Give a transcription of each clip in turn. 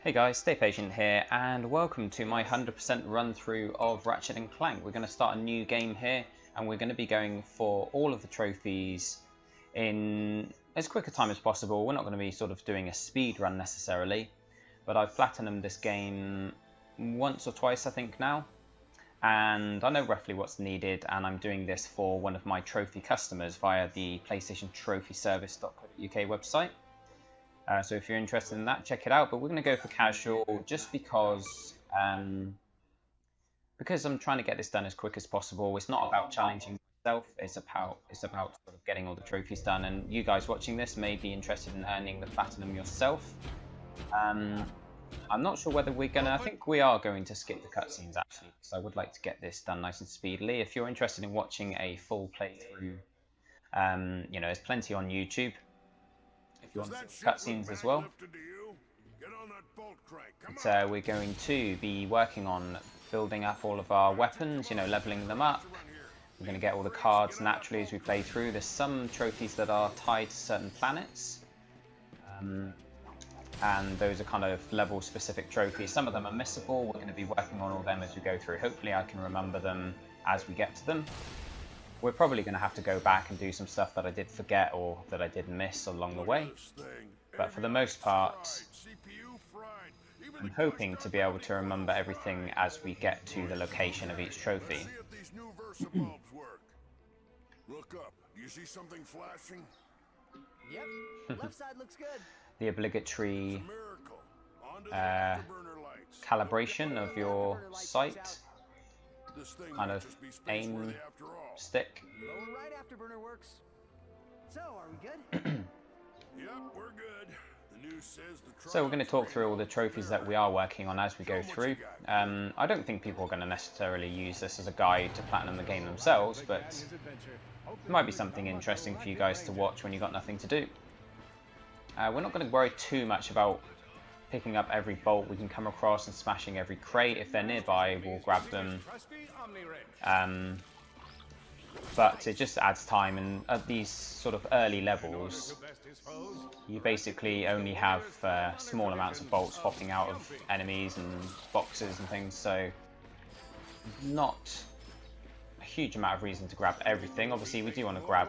Hey guys, Stay Patient here, and welcome to my 100% run through of Ratchet and Clank. We're going to start a new game here, and we're going to be going for all of the trophies in as quick a time as possible. We're not going to be sort of doing a speed run necessarily, but I've platinumed this game once or twice I think now, and I know roughly what's needed, and I'm doing this for one of my trophy customers via the PlayStation Trophy Service.co.uk website. So if you're interested in that, check it out. But we're going to go for casual just because I'm trying to get this done as quick as possible. It's not about challenging myself. It's about sort of getting all the trophies done. And you guys watching this may be interested in earning the platinum yourself. I'm not sure whether we're gonna. I think we are going to skip the cutscenes actually, because I would like to get this done nice and speedily. If you're interested in watching a full playthrough, you know, there's plenty on YouTube. If you want to see cutscenes as well. So we're going to be working on building up all of our weapons, you know, leveling them up. We're going to get all the cards naturally as we play through. There's some trophies that are tied to certain planets. And those are kind of level specific trophies. Some of them are missable. We're going to be working on all of them as we go through. Hopefully I can remember them as we get to them. We're probably going to have to go back and do some stuff that I did forget or that I did miss along the way. But for the most part, I'm hoping to be able to remember everything as we get to the location of each trophy. Look up. Do you see something flashing? Yep. Left side looks good. The obligatory calibration of your sight. Kind of aim stick. Lower right afterburner works. So, are we good? Yep, we're good. The news says the So we're going to talk through all the trophies that we are working on as we go through. I don't think people are going to necessarily use this as a guide to platinum the game themselves, but it might be something interesting for you guys to watch when you've got nothing to do. We're not going to worry too much about picking up every bolt we can come across and smashing every crate. If they're nearby, we'll grab them. But it just adds time, and at these sort of early levels, you basically only have small amounts of bolts popping out of enemies and boxes and things, so not a huge amount of reason to grab everything. Obviously, we do want to grab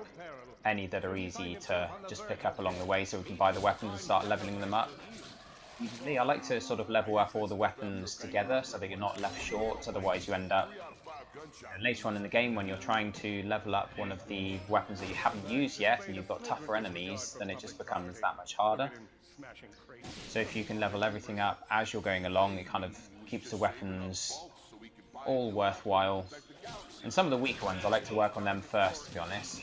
any that are easy to just pick up along the way so we can buy the weapons and start leveling them up. I like to sort of level up all the weapons together so that you're not left short, otherwise you end up later on in the game when you're trying to level up one of the weapons that you haven't used yet and you've got tougher enemies, then it just becomes that much harder. So if you can level everything up as you're going along, it kind of keeps the weapons all worthwhile. And some of the weaker ones, I like to work on them first, to be honest.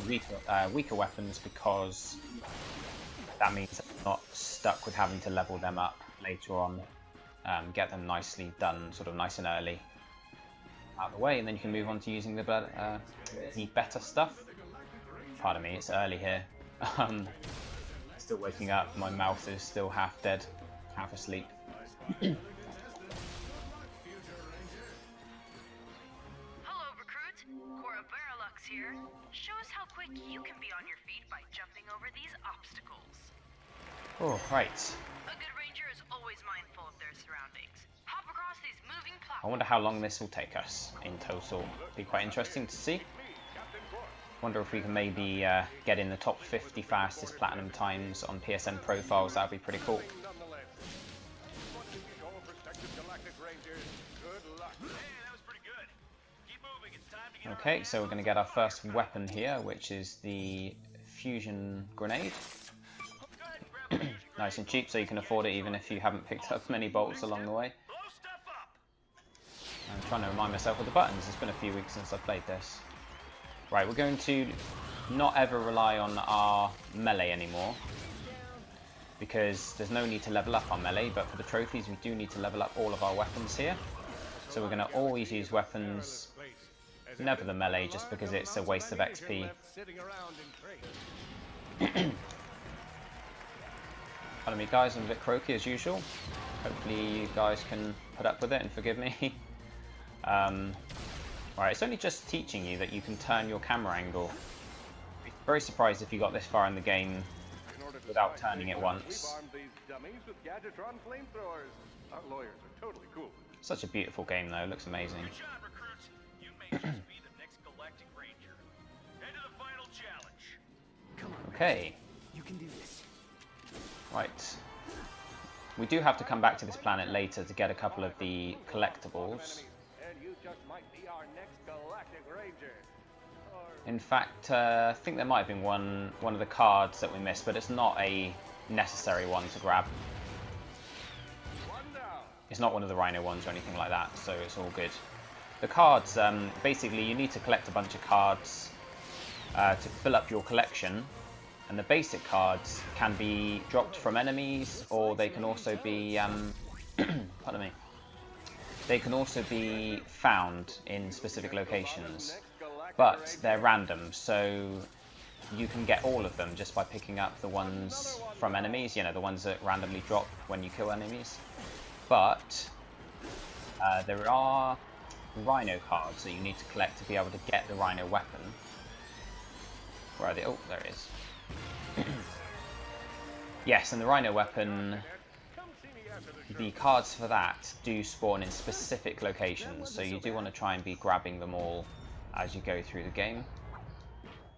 Weaker weapons, because that means I'm not stuck with having to level them up later on. Get them nicely done, sort of nice and early out of the way, and then you can move on to using the better stuff. Pardon me, it's early here. Still waking up, my mouth is still half dead, half asleep. Hello, recruit. Cora Veralux here. Show us how quick you can be on your feet by jumping over these obstacles. Oh, right. A good ranger is always mindful of their surroundings. Hop across these moving platforms. I wonder how long this will take us in total. Be quite interesting to see. Wonder if we can maybe get in the top 50 fastest platinum times on PSN profiles. That would be pretty cool. Okay, so we're going to get our first weapon here, which is the fusion grenade. Nice and cheap, so you can afford it even if you haven't picked up many bolts along the way. I'm trying to remind myself of the buttons. It's been a few weeks since I played this. Right, we're going to not ever rely on our melee anymore, because there's no need to level up our melee, but for the trophies we do need to level up all of our weapons here. So we're going to always use weapons, never the melee, just because it's a waste of XP. Pardon me guys, I'm a bit croaky as usual. Hopefully you guys can put up with it and forgive me. Right, it's only just teaching you that you can turn your camera angle. I'd be very surprised if you got this far in the game without turning it once. Our lawyers are totally cool. Such a beautiful game though, it looks amazing. Good job, recruits. You may just be the next Galactic Ranger. Head to the final challenge. Come on. Okay, You can do this. right. We do have to come back to this planet later to get a couple of the collectibles. And you just might be our next Galactic Ranger. In fact, I think there might have been one of the cards that we missed, but it's not a necessary one to grab. One down. It's not one of the Rhino ones or anything like that, so it's all good. The cards, basically you need to collect a bunch of cards to fill up your collection, and the basic cards can be dropped from enemies, or they can also be, pardon me, they can also be found in specific locations, but they're random, so you can get all of them just by picking up the ones from enemies, you know, the ones that randomly drop when you kill enemies. But there are Rhino cards that you need to collect to be able to get the Rhino weapon. Where are they? Oh, there it is. Yes, and the Rhino weapon, the cards for that do spawn in specific locations, so you do want to try and be grabbing them all as you go through the game.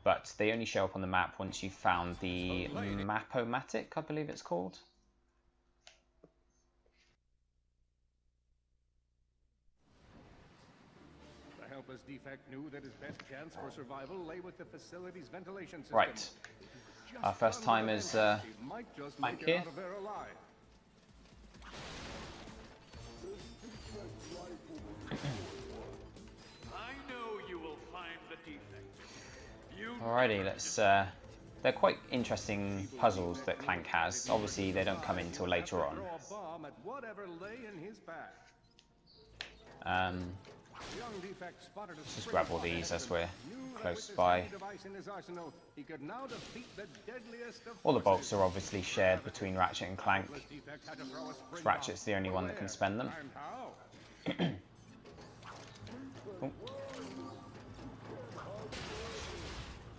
But they only show up on the map once you've found the Map-O-Matic, I believe it's called. The helpless defect knew that his best chance for survival lay with the facility's ventilation system. Right. Our first time is He might just Clank make it here. out of there alive. I know you will find the defect. You Alrighty, let's. They're quite interesting puzzles that Clank has. Obviously, they don't come in until later on. Throw a bomb at whatever lay in his path. Young defect spotted a Just grab all these as we're close by. device in his arsenal. He could now defeat the deadliest of All the bolts are obviously shared between Ratchet and Clank. defect had to throw a spring Ratchet's the only one that can spend them. and how? Oh.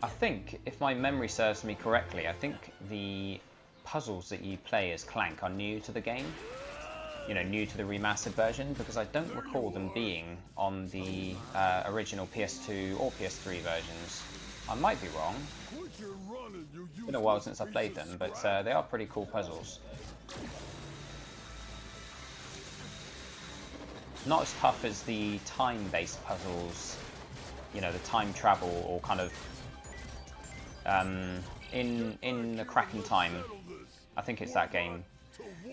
I think, if my memory serves me correctly, I think the puzzles that you play as Clank are new to the game. You know, new to the remastered version, because I don't recall them being on the original PS2 or PS3 versions. I might be wrong. It's been a while since I played them, but they are pretty cool puzzles. Not as tough as the time-based puzzles, you know, the time travel or kind of in the Cracking Time. I think it's that game.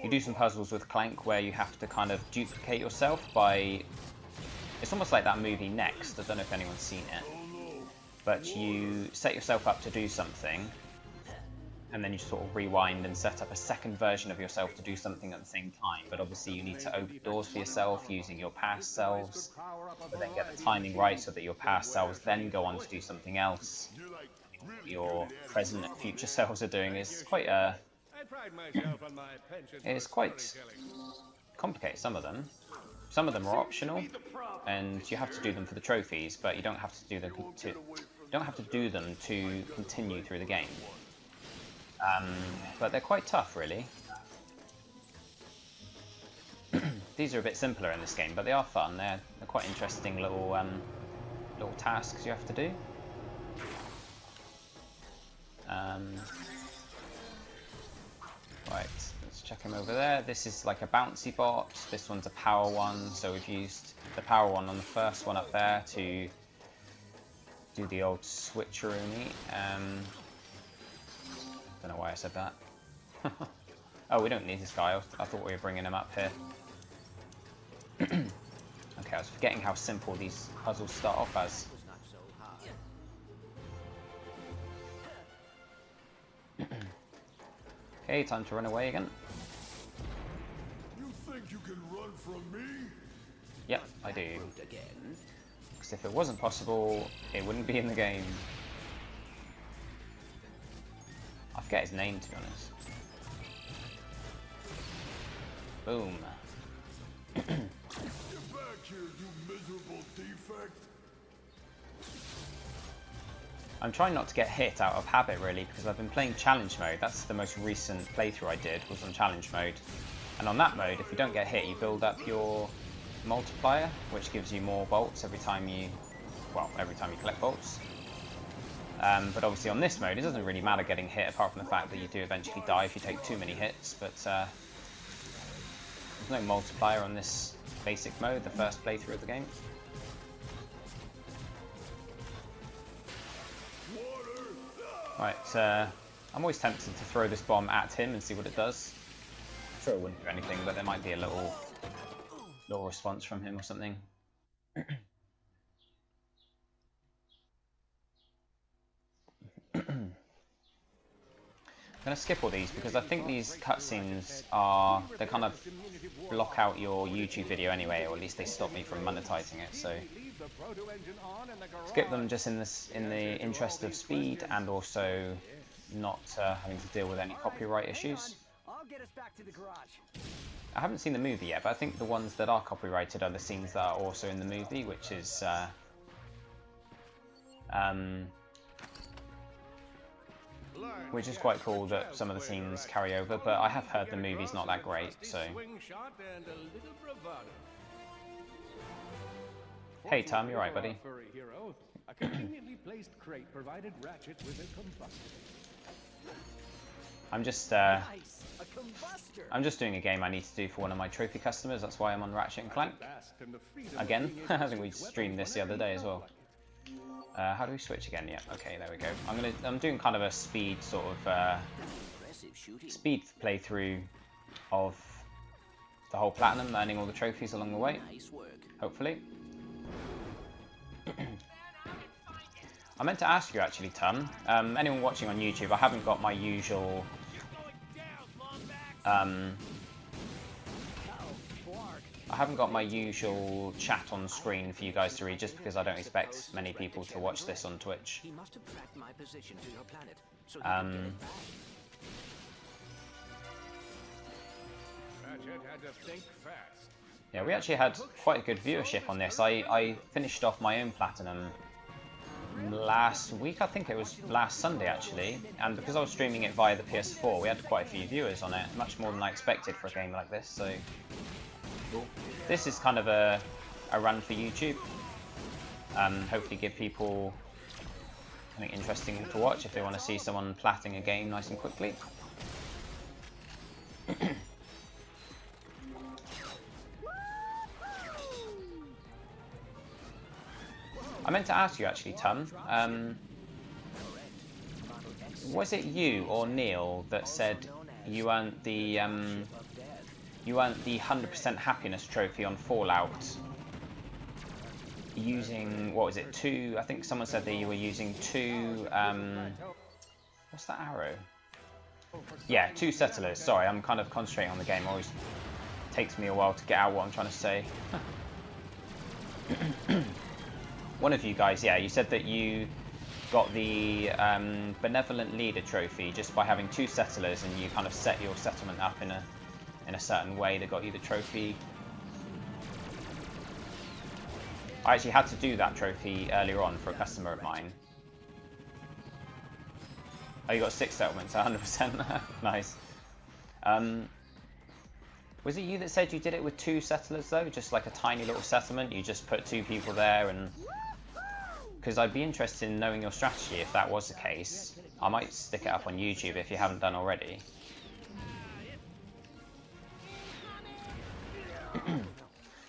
You do some puzzles with Clank where you have to kind of duplicate yourself by... It's almost like that movie Next, I don't know if anyone's seen it. But you set yourself up to do something, and then you sort of rewind and set up a second version of yourself to do something at the same time. But obviously you need to open doors for yourself using your past selves, but then get the timing right so that your past selves then go on to do something else. What your present and future selves are doing is quite it's quite complicated, some of them. Some of them are optional, and you have to do them for the trophies, but you don't have to do them to continue through the game. But they're quite tough, really. These are a bit simpler in this game, but they are fun. They're quite interesting little little tasks you have to do. Right, let's check him over there. This is like a bouncy bot. This one's a power one, so we've used the power one on the first one up there to do the old switcheroonie. Don't know why I said that. Oh, we don't need this guy. I thought we were bringing him up here. Okay, I was forgetting how simple these puzzles start off as. Okay, time to run away again. You think you can run from me? Yep, I do. Because if it wasn't possible, it wouldn't be in the game. I forget his name, to be honest. Boom. Get back here, you miserable defect! I'm trying not to get hit out of habit really, because I've been playing challenge mode. That's the most recent playthrough I did, was on challenge mode. And on that mode, if you don't get hit, you build up your multiplier, which gives you more bolts every time you collect bolts. But obviously on this mode, it doesn't really matter getting hit, apart from the fact that you do eventually die if you take too many hits. But there's no multiplier on this basic mode, the first playthrough of the game. Right, I'm always tempted to throw this bomb at him and see what it does. I'm sure it wouldn't do anything, but there might be a little response from him or something. I'm going to skip all these because I think these cutscenes they kind of block out your YouTube video anyway, or at least they stop me from monetizing it, so skip them just in the interest of speed and also not having to deal with any copyright issues. I'll get us back to the garage. I haven't seen the movie yet, but I think the ones that are copyrighted are the scenes that are also in the movie, which is quite cool that some of the scenes carry over, but I have heard the movie's not that great, so... Hey Tom, you alright, buddy? A conveniently placed crate provided Ratchet with a combustor. I'm just Nice. A combustor. I'm just doing a game I need to do for one of my trophy customers. That's why I'm on Ratchet Clank again. I think we streamed this the other day as well. How do we switch again? Yeah, okay, there we go. I'm doing kind of a speed sort of speed playthrough of the whole platinum, earning all the trophies along the way. Hopefully. I meant to ask you actually, Tom. Anyone watching on YouTube, I haven't got my usual chat on screen for you guys to read, just because I don't expect many people to watch this on Twitch. He must have tracked my position to your planet, so Ratchet had to think fast. Yeah, we actually had quite a good viewership on this. I finished off my own platinum last week, I think it was last Sunday actually, and because I was streaming it via the PS4, we had quite a few viewers on it, much more than I expected for a game like this, so this is kind of a run for YouTube. Hopefully give people something interesting to watch if they want to see someone platting a game nice and quickly. I meant to ask you actually, Tom, was it you or Neil that said you earned the 100% happiness trophy on Fallout using, what was it, I think someone said that you were using two, what's that arrow? Yeah, 2 settlers. Sorry, I'm kind of concentrating on the game. It always takes me a while to get out what I'm trying to say. One of you guys, yeah, you said that you got the Benevolent Leader trophy just by having 2 settlers, and you kind of set your settlement up in a certain way that got you the trophy. I actually had to do that trophy earlier on for a customer of mine. Oh, you got 6 settlements, 100%. Nice. Was it you that said you did it with 2 settlers though? Just like a tiny little settlement? You just put 2 people there and... Because I'd be interested in knowing your strategy if that was the case. I might stick it up on YouTube if you haven't done already. Yeah,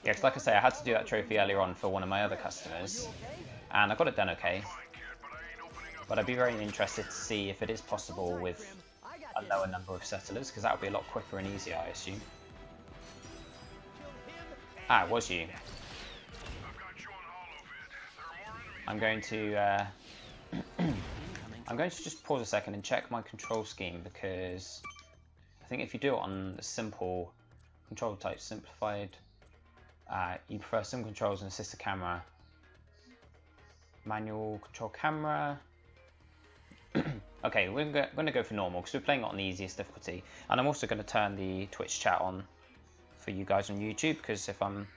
because like I say, I had to do that trophy earlier on for one of my other customers, and I got it done okay. But I'd be very interested to see if it is possible with a lower number of settlers, because that would be a lot quicker and easier, I assume. Ah, it was you. I'm going to just pause a second and check my control scheme, because I think if you do it on the simple control type, simplified, you prefer sim controls and assisted camera, manual control camera. Okay, we're going to go for normal because we're playing it on the easiest difficulty, and I'm also going to turn the Twitch chat on for you guys on YouTube, because if I'm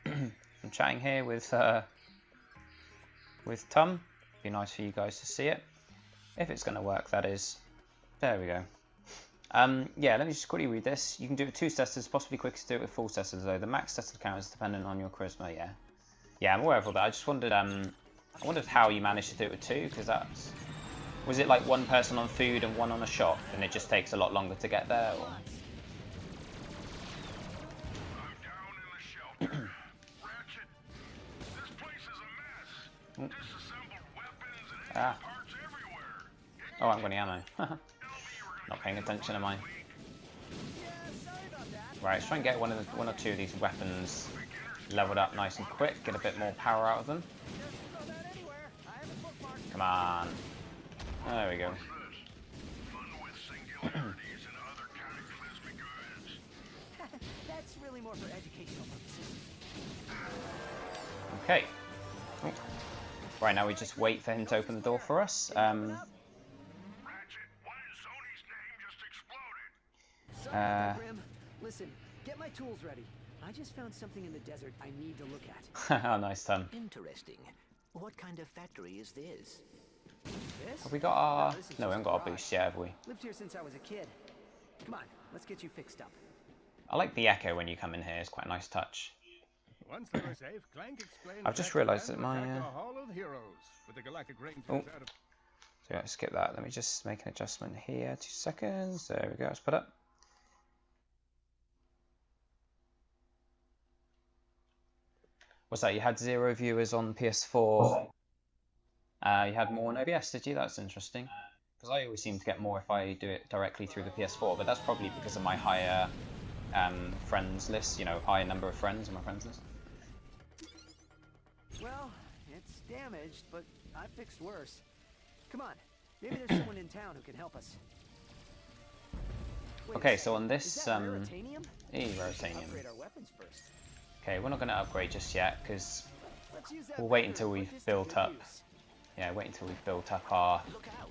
I'm chatting here with Tom, Be nice for you guys to see it. If it's going to work, that is. There we go. Yeah, let me just quickly read this. You can do it with 2 testers, possibly quicker to do it with 4 testers though. The max tested count is dependent on your charisma, yeah. Yeah, I'm aware of all that. I just wondered, I wondered how you managed to do it with 2, because that's... Was it like 1 person on food and 1 on a shop, and it just takes a lot longer to get there, or...? I'm down in the shelter. Ratchet, this place is a mess. Disassembled weapons and engine parts everywhere. Oh, I haven't got any ammo. Not paying attention, am I? Right, let's try and get one or two of these weapons leveled up nice and quick, get a bit more power out of them. Come on. There we go. That's really more for educational purposes. Okay. Oh. Right, now we just wait for him to open the door for us. Grim, listen, get my tools ready. I just found something in the desert I need to look at. Oh, nice Tom. Interesting. What kind of factory is this? This? Have we got our... this is No, we haven't just got our garage. boost yet, have we? Lived here since I was a kid. Come on, let's get you fixed up. I like the echo when you come in here, it's quite a nice touch. Once they were safe, Clank explained I've just Ratchet realised Clank that my, attacked the Hall of Heroes with the Galactic Rangers Oh. out of... So yeah, skip that. Let me just make an adjustment here. 2 seconds. There we go. Let's put up. What's that? You had 0 viewers on PS4. You had more on OBS, did you? That's interesting. Because I always seem to get more if I do it directly through the PS4, but that's probably because of my higher friends list. You know, higher number of friends on my friends list. Well, it's damaged, but I fixed worse. Come on, maybe there's someone in town who can help us. Wait a Okay, second, so on is this, that Raritanium? Raritanium. Upgrade our weapons first. Okay, we're not going to upgrade just yet because Let's use that we'll wait better until for we've distant built up. use. Yeah, wait until we've built up our, Look out!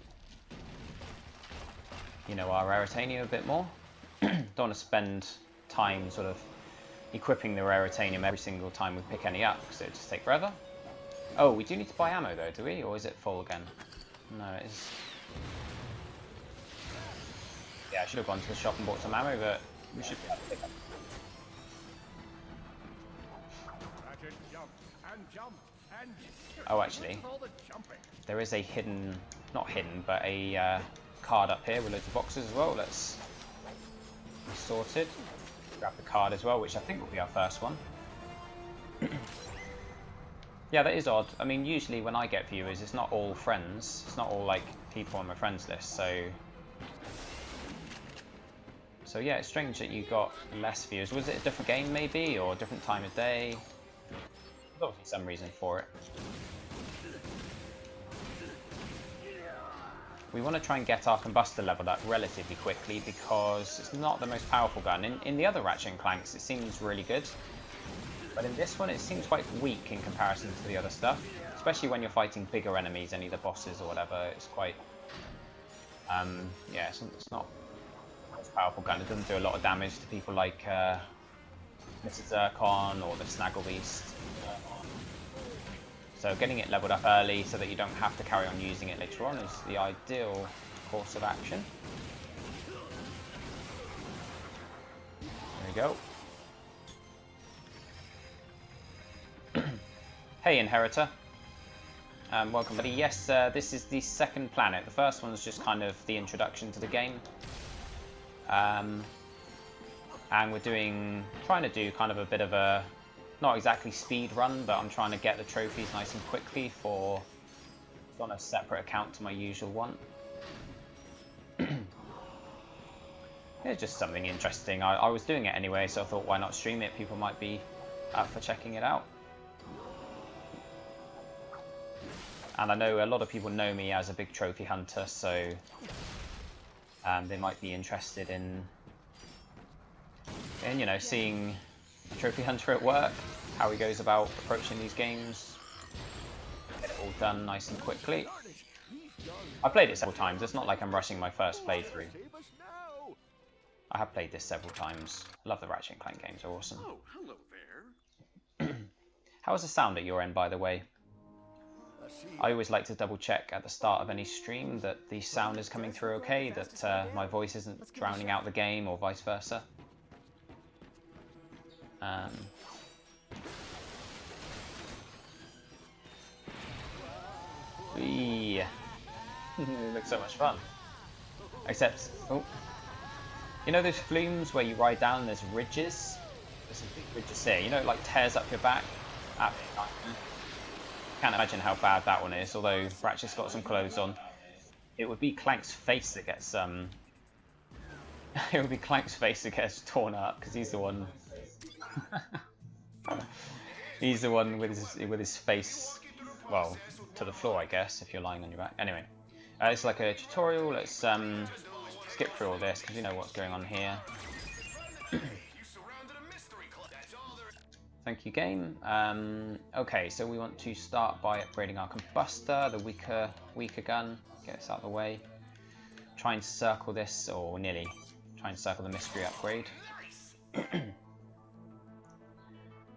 you know, our Raritanium a bit more. Don't want to spend time sort of equipping the Raritanium every single time we pick any up because it'd just take forever. Oh, we do need to buy ammo though, do we? Or is it full again? No, it is. Yeah, I should have gone to the shop and bought some ammo, but we should be able to pick up. Ratchet jumped and jumped and... Oh, actually, What's all the jumping? there is a hidden, not hidden, but a card up here with loads of boxes as well. Let's sort it. Grab the card as well, which I think will be our first one. Yeah, that is odd. I mean, usually when I get viewers, it's not all friends. It's not all, like, people on my friends list, so... So yeah, it's strange that you got less views. Was it a different game, maybe? Or a different time of day? There's obviously some reason for it. We want to try and get our combustor leveled up relatively quickly because it's not the most powerful gun. In the other Ratchet and Clanks, it seems really good. But in this one, it seems quite weak in comparison to the other stuff. Especially when you're fighting bigger enemies, any of the bosses or whatever. It's quite... yeah, it's not the most powerful gun. It doesn't do a lot of damage to people like Mr. Zircon or the Snaggle Beast. So getting it leveled up early so that you don't have to carry on using it later on is the ideal course of action. There we go. Hey Inheritor. Welcome buddy. Yes, this is the second planet. The first one's just kind of the introduction to the game. And we're trying to do kind of a bit of a, not exactly speed run, but I'm trying to get the trophies nice and quickly for, it's on a separate account to my usual one. It's just something interesting. I was doing it anyway, so I thought why not stream it? People might be up for checking it out. And I know a lot of people know me as a big trophy hunter, so they might be interested in you know, seeing a trophy hunter at work, how he goes about approaching these games, get it all done nice and quickly. I've played it several times. It's not like I'm rushing my first playthrough. I have played this several times. I love the Ratchet and Clank games, they're awesome. Oh, hello there. How was the sound at your end, by the way? I always like to double check at the start of any stream that the sound is coming through okay, that my voice isn't drowning out the game or vice versa. Yeah. It looks so much fun. Except, oh, you know those flumes where you ride down and there's ridges? There's some big ridges here. You know, it like tears up your back. Absolutely nightmare. Can't imagine how bad that one is, although Ratchet's got some clothes on. It would be Clank's face that gets it would be Clank's face that gets torn up because he's the one. He's the one with his face, well, to the floor, I guess, if you're lying on your back. Anyway, it's like a tutorial. Let's skip through all this because you know what's going on here. Thank you, game. Okay, so we want to start by upgrading our combustor, the weaker gun. Get this out of the way. Try and circle this, or nearly. Try and circle the mystery upgrade.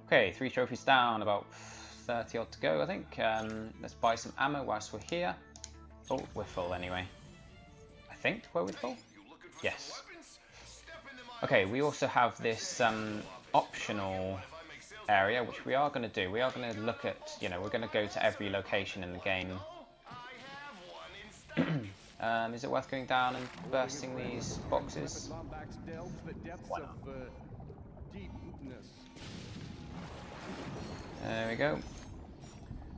Okay, 3 trophies down, about 30 odd to go, I think. Let's buy some ammo whilst we're here. Oh, we're full anyway. I think we're full? Yes. Okay, we also have this optional area, which we are going to do. We are going to look at, you know, we're going to go to every location in the game. Is it worth going down and bursting these boxes? Why not? There we go.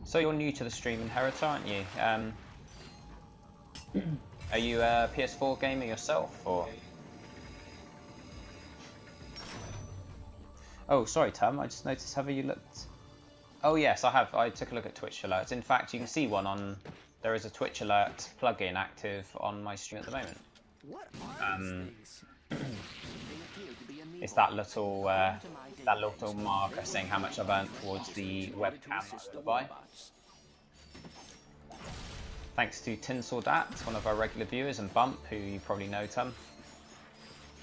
So you're new to the stream, Inheritor, aren't you? Are you a PS4 gamer yourself, or? Oh, sorry, Tom. I just noticed. Have you looked? Oh yes, I have. I took a look at Twitch alerts. In fact, you can see one on. There is a Twitch alert plugin active on my stream at the moment. It's that little marker saying how much I've earned towards the webcam I'm going to buy. Thanks to Tinseldat, one of our regular viewers, and Bump, who you probably know, Tom.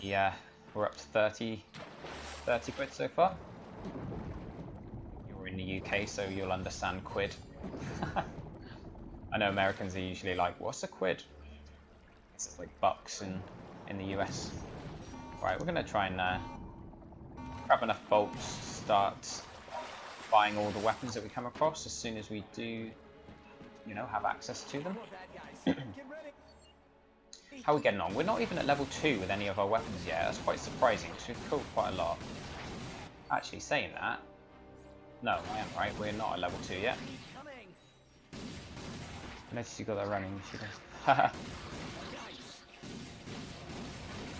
Yeah, we're up to 30 quid so far. You're in the UK, so you'll understand quid. I know Americans are usually like, what's a quid? It's like bucks in the US. Right, we're going to try and grab enough bolts to start buying all the weapons that we come across as soon as we do, you know, have access to them. How are we getting on? We're not even at level 2 with any of our weapons yet. That's quite surprising because we've killed quite a lot. Actually, saying that, no, I am right. We're not at level 2 yet. I noticed you got that running.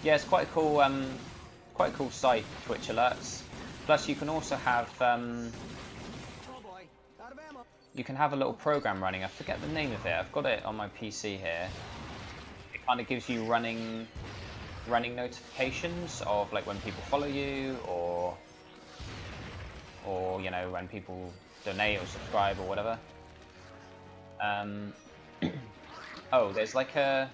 Yeah, it's quite a cool site, Twitch alerts. Plus, you can also have you can have a little program running. I forget the name of it. I've got it on my PC here. It kind of gives you running notifications of like when people follow you, or you know, when people donate or subscribe or whatever. Oh, there's like a.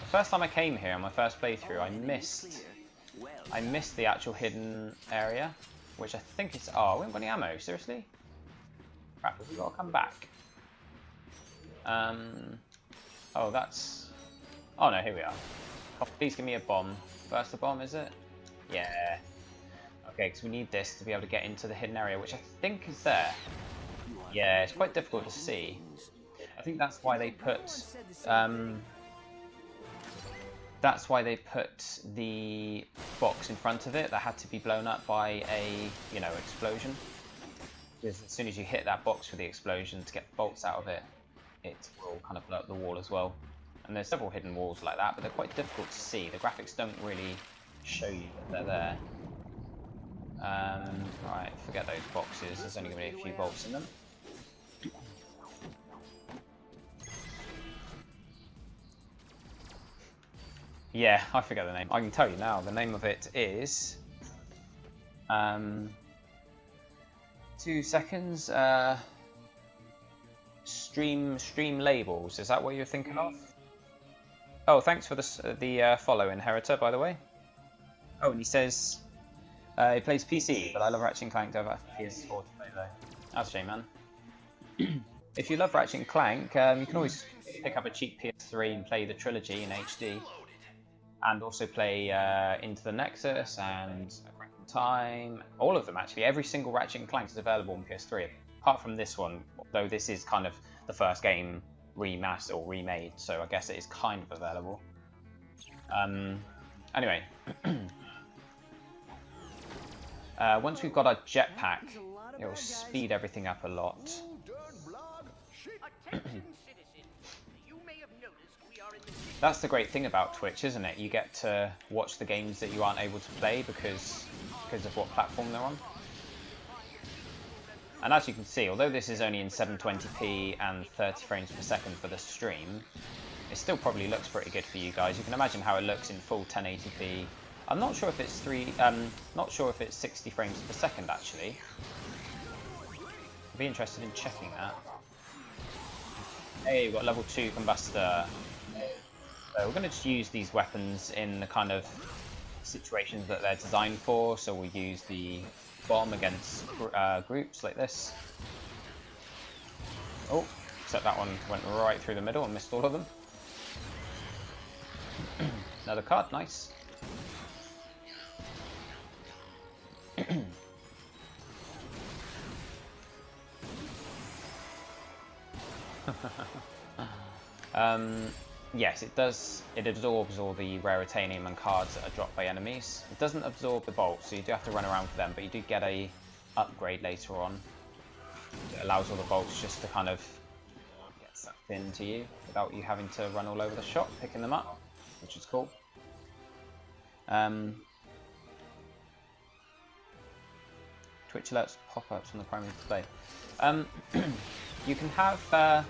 The first time I came here on my first playthrough, I missed the actual hidden area, which I think is. Oh, we haven't got any ammo. Seriously? Crap, have we got to come back? Oh, that's. Oh no, here we are. Oh, please give me a bomb. Burst the bomb, is it? Yeah. Okay, because we need this to be able to get into the hidden area, which I think is there. Yeah, it's quite difficult to see. I think that's why they put. That's why they put the box in front of it that had to be blown up by a, you know, explosion. Because as soon as you hit that box with the explosion to get bolts out of it, it will kind of blow up the wall as well. And there's several hidden walls like that, but they're quite difficult to see. The graphics don't really show you that they're there. Right, forget those boxes. There's only going to be a few bolts in them. Yeah, I forget the name. I can tell you now. The name of it is. 2 seconds. Stream labels. Is that what you're thinking of? Oh, thanks for the follow, Inheritor, by the way. Oh, and he says he plays PC, but I love Ratchet Clank over PS4 to play though. That's a shame, man. If you love Ratchet & Clank, you can always pick up a cheap PS3 and play the trilogy in HD. And also play Into the Nexus and A Crack in Time. All of them, actually. Every single Ratchet & Clank is available on PS3. Apart from this one, though this is kind of the first game remastered or remade, so I guess it is kind of available. Anyway. Once we've got our jetpack, it will speed everything up a lot. That's the great thing about Twitch, isn't it? You get to watch the games that you aren't able to play because of what platform they're on. And as you can see, although this is only in 720p and 30 frames per second for the stream, it still probably looks pretty good for you guys. You can imagine how it looks in full 1080p. I'm not sure if it's 60 frames per second actually. I'd be interested in checking that. Hey, we've got level 2 combustor. So we're going to just use these weapons in the kind of situations that they're designed for. So we'll use the bomb against groups like this. Oh, except that one went right through the middle and missed all of them. Another card, nice. Yes, it does. It absorbs all the raritanium and cards that are dropped by enemies. It doesn't absorb the bolts, so you do have to run around for them, but you do get a upgrade later on. It allows all the bolts just to kind of get sucked into you without you having to run all over the shop picking them up, which is cool. Twitch alerts pop-ups on the primary display. You can have. For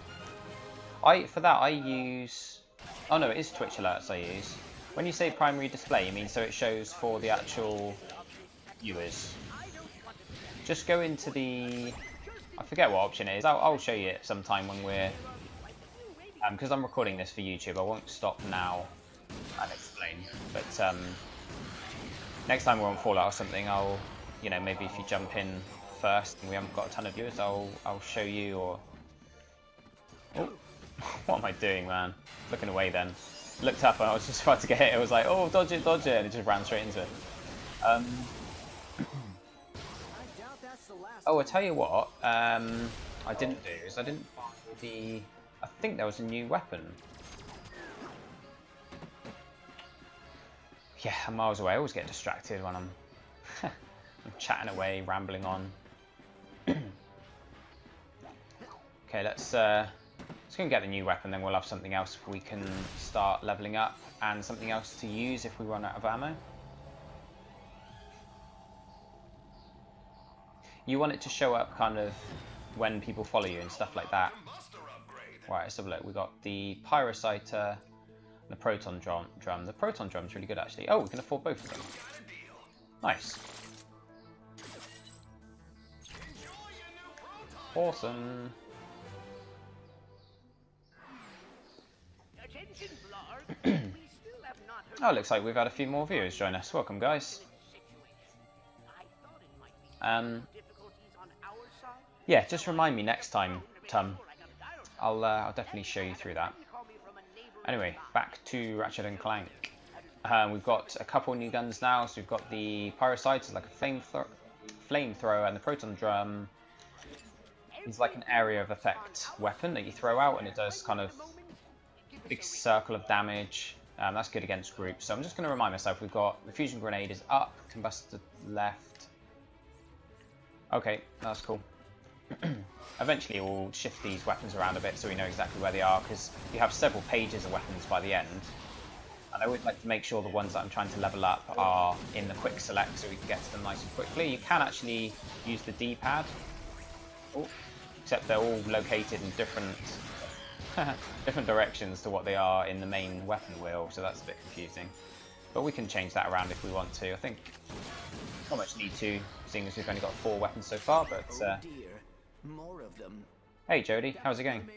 that I use. Oh no, it is Twitch alerts I use. When you say primary display, you mean so it shows for the actual viewers. Just go into the. I forget what option it is. I'll show you it sometime when we're. Because I'm recording this for YouTube, I won't stop now and explain. But next time we're on Fallout or something, I'll. You know, maybe if you jump in first and we haven't got a ton of viewers, I'll show you or. Oh, what am I doing, man? Looking away then. Looked up and I was just about to get hit. It was like, oh, dodge it, and it just ran straight into it. Oh, I tell you what. I didn't do is I didn't buy the. I think there was a new weapon. Yeah, I'm miles away. I always get distracted when I'm chatting away, rambling on. Okay, let's go and get the new weapon, then we'll have something else we can start leveling up, and something else to use if we run out of ammo. You want it to show up kind of when people follow you and stuff like that. Right, let's have a look. We got the Pyrociter and the Proton Drum. The Proton Drum's really good actually. Oh, we can afford both of them. Nice. Awesome. Oh, looks like we've had a few more viewers join us. Welcome, guys. Yeah, just remind me next time, Tom. I'll definitely show you through that. Anyway, back to Ratchet and Clank. We've got a couple new guns now. So we've got the Pyrocite, it's like a flamethrower, and the Proton Drum is like an area of effect weapon that you throw out, and it does kind of big circle of damage. That's good against groups. So I'm just going to remind myself, we've got the fusion grenade is up, combustor left. Okay, that's cool. Eventually we'll shift these weapons around a bit so we know exactly where they are, because you have several pages of weapons by the end. And I always like to make sure the ones that I'm trying to level up are in the quick select so we can get to them nice and quickly. You can actually use the D-pad, except they're all located in different different directions to what they are in the main weapon wheel, so that's a bit confusing. But we can change that around if we want to. I think not much need to, seeing as we've only got 4 weapons so far, but Oh dear, more of them. Hey Jody, how's it going?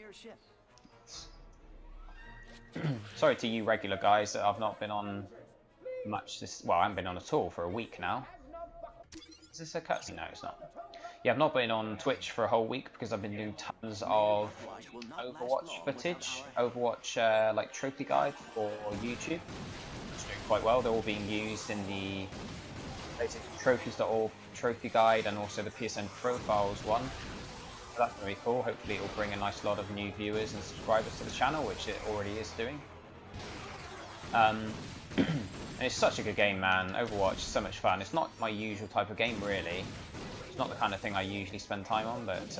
Sorry to you regular guys that I've not been on much this. Well, I haven't been on at all for a week now. Is this a cutscene? No, it's not. Yeah, I've not been on Twitch for a whole week because I've been doing tons of Overwatch footage, Overwatch like trophy guide for YouTube. It's doing quite well. They're all being used in the basically trophies.org trophy guide and also the PSN profiles one. So that's going to be cool. Hopefully it will bring a nice lot of new viewers and subscribers to the channel, which it already is doing. And it's such a good game, man. Overwatch is so much fun. It's not my usual type of game, really. It's not the kind of thing I usually spend time on, but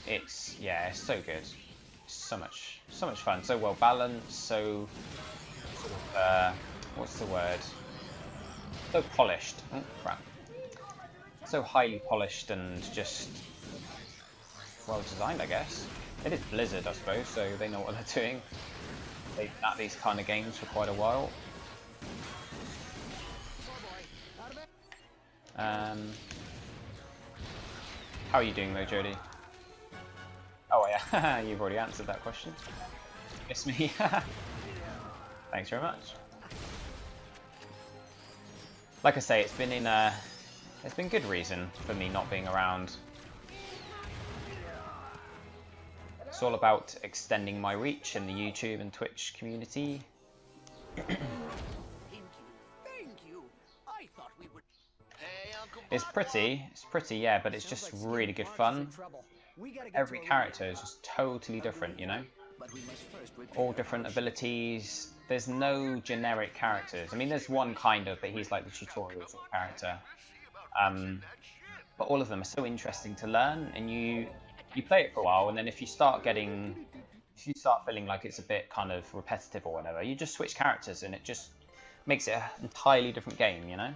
it's so good. So much fun. So well balanced. So sort of, what's the word? So polished. Oh crap. So highly polished and just well designed, I guess. It is Blizzard, I suppose, so they know what they're doing. They've been at these kind of games for quite a while. How are you doing though, Jody? Oh yeah, you've already answered that question. Miss me? Thanks very much. Like I say, it's been good reason for me not being around. It's all about extending my reach in the YouTube and Twitch community. Thank you. I thought we would. Hey, Uncle It's pretty, yeah, but it's just really good fun. Every character is just totally different, you know? All different abilities. There's no generic characters. I mean, there's one kind of, but he's like the tutorial sort of character. But all of them are so interesting to learn, and you play it for a while, and then if you start feeling like it's a bit kind of repetitive or whatever, you just switch characters, and it just makes it an entirely different game, you know?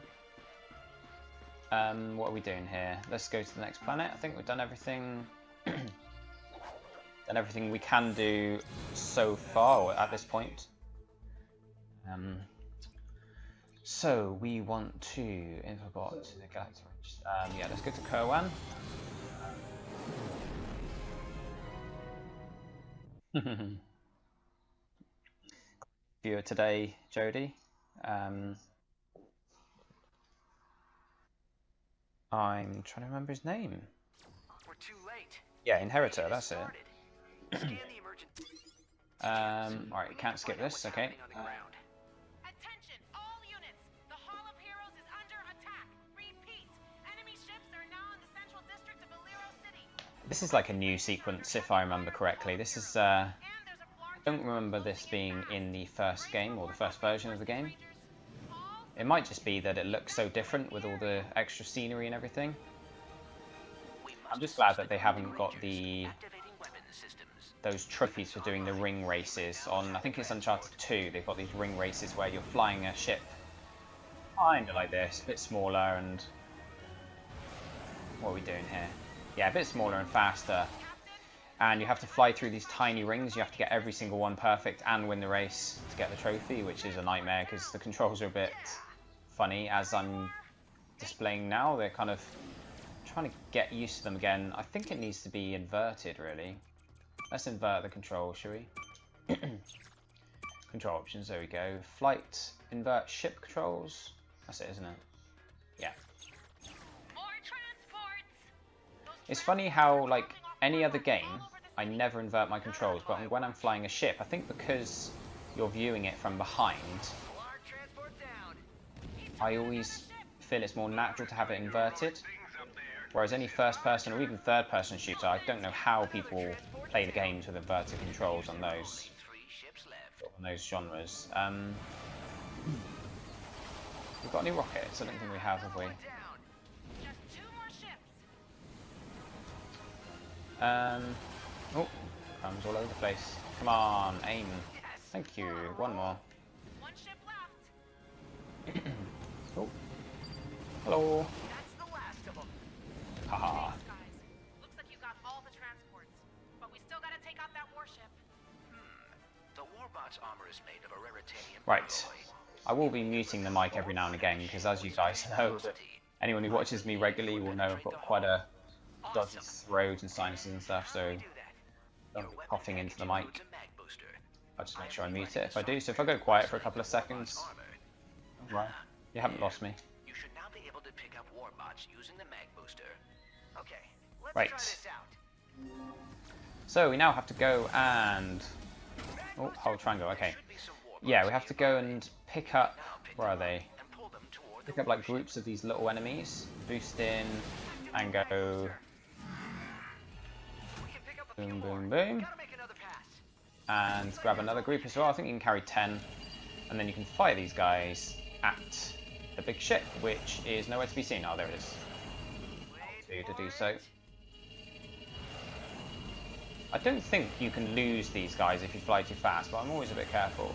What are we doing here? Let's go to the next planet. I think we've done everything. Done everything we can do so far at this point. So we want to infobot the galactic. Yeah, let's go to Kerwan. Viewer today, Jody. I'm trying to remember his name. We're too late. Yeah, Inheritor, that's it. Scan the emergency. Alright, can't skip this, okay. Attention, all units! The Hall of Heroes is under attack. Repeat, enemy ships are now in the central district of Alero City. This is like a new sequence, if I remember correctly. This is, I don't remember this being in the first game, or the first version of the game. It might just be that it looks so different with all the extra scenery and everything. I'm just glad that they haven't got those trophies for doing the ring races on, I think it's Uncharted 2, they've got these ring races where you're flying a ship kinda like this, a bit smaller, and what are we doing here? Yeah, a bit smaller and faster. And you have to fly through these tiny rings, you have to get every single one perfect and win the race to get the trophy, which is a nightmare because the controls are a bit funny as I'm displaying now. They're kind of trying to get used to them again. I think it needs to be inverted, really. Let's invert the control, shall we? Control options, there we go. Flight, invert ship controls. That's it, isn't it? Yeah. More transports! It's funny how, like, any other game, I never invert my controls, but when I'm flying a ship, I think because you're viewing it from behind, I always feel it's more natural to have it inverted. Whereas any first person or even third person shooter, I don't know how people play the games with inverted controls on those genres. We've got any rockets? I don't think we have we? Just 2 more ships. Oh, crumbs all over the place. Come on, aim. Thank you. One more. 1 ship left. Oh. Hello. That's the last of them. Haha. Thanks, guys. Looks like you got all the transports, but we still gotta take out that warship. The Warbot's armor is made of a raritanium. Right. I will be muting the mic every now and again because, as you guys know, anyone who watches me regularly will know I've got quite a dodgy throat and sinuses and stuff, so don't be coughing into the mic. I'll just make sure I mute it if I do. So if I go quiet for a couple of seconds, right, you haven't lost me. You should now be able to pick up warbots using the mag booster. Okay, let's Right. try this out. So we now have to go and... Oh, hold triangle, okay. Should be some warbots Yeah, we have to go nearby. and pick up... Now pick Where are them up they? and pull them toward Pick the up like warship. groups of these little enemies, boost in, and go We can pick up a boom, few boom, more. boom, Gotta make another pass. and grab another group as well. I think you can carry 10, and then you can fire these guys at the big ship, which is nowhere to be seen. Oh, there it is. To do so. I don't think you can lose these guys if you fly too fast, but I'm always a bit careful.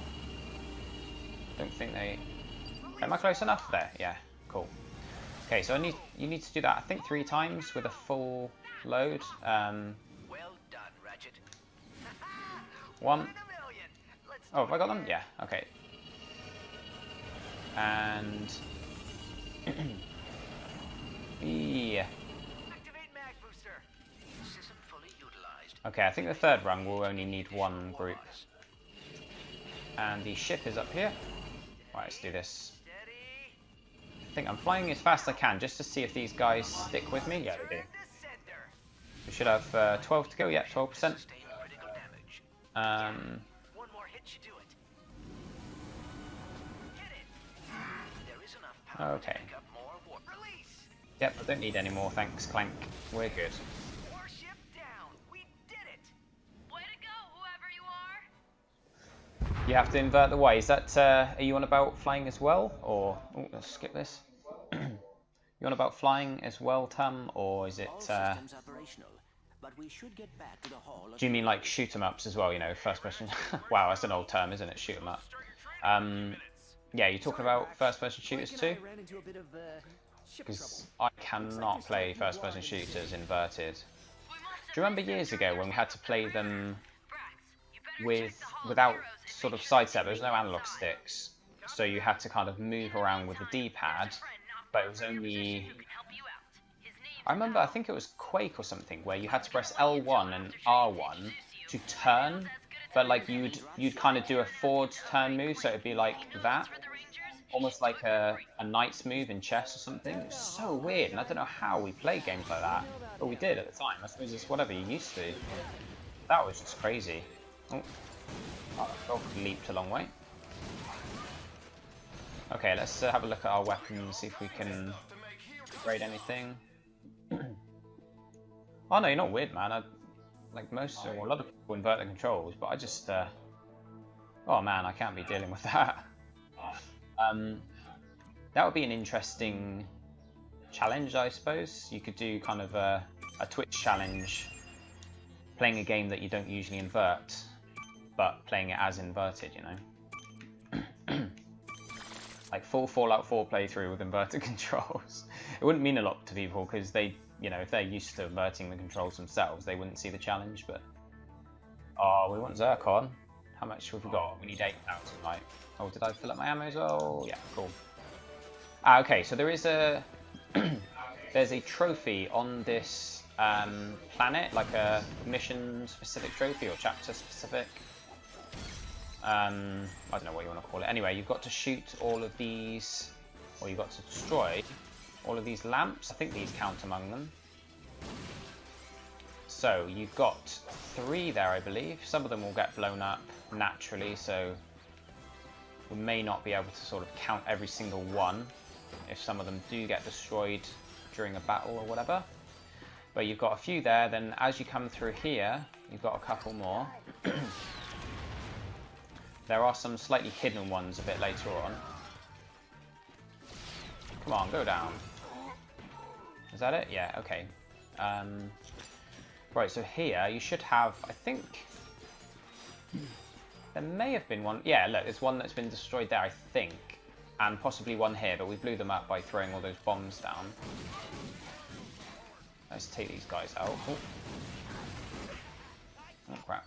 Don't think they... Am I close enough? There, yeah, cool. Okay, so you need to do that, I think 3 times with a full load. Well done, Ratchet. 1. In a million. Let's Oh, have I got them? Yeah, okay. And... yeah. activate mag booster. System fully utilized. Okay, I think the 3rd run will only need 1 group. And the ship is up here. Right, let's do this. Steady. I think I'm flying as fast as I can just to see if these guys stick with me. Yeah, they do. To sender. We should have 12 to go. Yeah, 12%. Sustain critical damage. One more hit should do it. Hit it. There is enough power Okay. to pick up more warp. Release. Yep, I don't need any more, thanks, Clank. We're good. Warship down. We did it. Way to go, whoever you are! You have to invert the way. Is that, are you on about flying as well? Or, oh, let's skip this. You on about flying as well, Tam? Or is it, All systems operational, but we should get back to the hall. do you mean like shoot 'em ups as well, you know, first person? Wow, that's an old term, isn't it? Shoot 'em up. Yeah, you're talking about first person shooters too? I ran into a bit of ship Because trouble. I cannot play first person shooters inverted. Do you remember years ago when we had to play them without sort of sidestep? There was no analog sticks, so you had to kind of move around with the D-pad, but it was only... I remember, I think it was Quake or something, where you had to press L1 and R1 to turn, but like you'd kind of do a forward turn move, so it'd be like that, almost like a knight's move in chess or something. It was so weird, and I don't know how we played games like that, but we did at the time. I suppose it's whatever you used to. That was just crazy. Oh, dog leaped a long way. Okay, let's have a look at our weapons, see if we can upgrade anything. Oh no, you're not weird, man. Like most, or a lot of people invert the controls, but I just, oh man, I can't be dealing with that. That would be an interesting challenge, I suppose. You could do kind of a Twitch challenge, playing a game that you don't usually invert, but playing it as inverted, you know? Like full Fallout 4 playthrough with inverted controls. It wouldn't mean a lot to people because they, you know, if they're used to inverting the controls themselves, they wouldn't see the challenge. But oh, we want Zircon. How much have we got? We need 8,000. Right. Oh, did I fill up my ammo as well? Yeah, cool. Okay, so there is a there's a trophy on this planet, like a mission-specific trophy or chapter-specific. I don't know what you want to call it. Anyway, you've got to shoot all of these, or you've got to destroy all of these lamps. I think these count among them. So you've got 3 there, I believe. Some of them will get blown up naturally, so we may not be able to sort of count every single one if some of them do get destroyed during a battle or whatever. But you've got a few there. Then as you come through here, you've got a couple more. There are some slightly hidden ones a bit later on. Come on, go down. Is that it? Yeah, okay. Right, so here you should have, I think, there may have been one. Yeah, look, there's one that's been destroyed there, I think. And possibly one here, but we blew them up by throwing all those bombs down. Let's take these guys out. Oh, oh crap.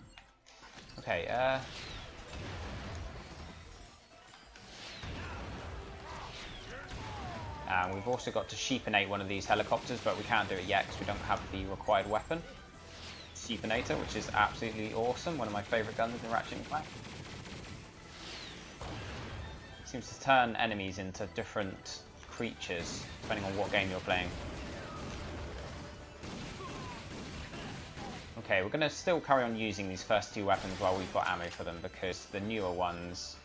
Okay, and we've also got to sheepinate one of these helicopters, but we can't do it yet because we don't have the required weapon. Sheepinator, which is absolutely awesome, one of my favourite guns in Ratchet Clank. Seems to turn enemies into different creatures, depending on what game you're playing. Okay, we're going to still carry on using these first two weapons while we've got ammo for them, because the newer ones...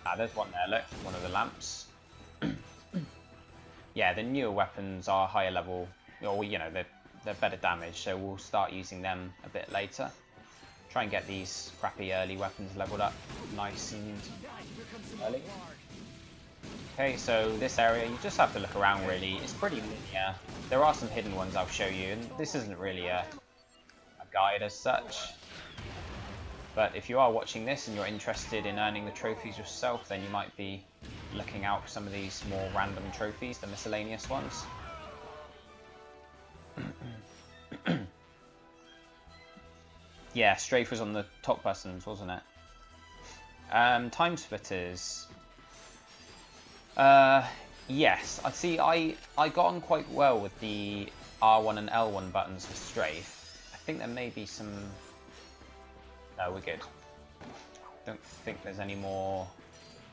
Ah, there's one there, look, one of the lamps. Yeah, the newer weapons are higher level, or, you know, they're better damage, so we'll start using them a bit later. Try and get these crappy early weapons leveled up nice and early. Okay, so this area, you just have to look around really. It's pretty linear. There are some hidden ones I'll show you, and this isn't really a guide as such. But if you are watching this and you're interested in earning the trophies yourself, then you might be looking out for some of these more random trophies, the miscellaneous ones. Yeah, strafe was on the top buttons, wasn't it? Time splitters. Yes, I see. I got on quite well with the R1 and L1 buttons for strafe. I think there may be some... No, we're good. Don't think there's any more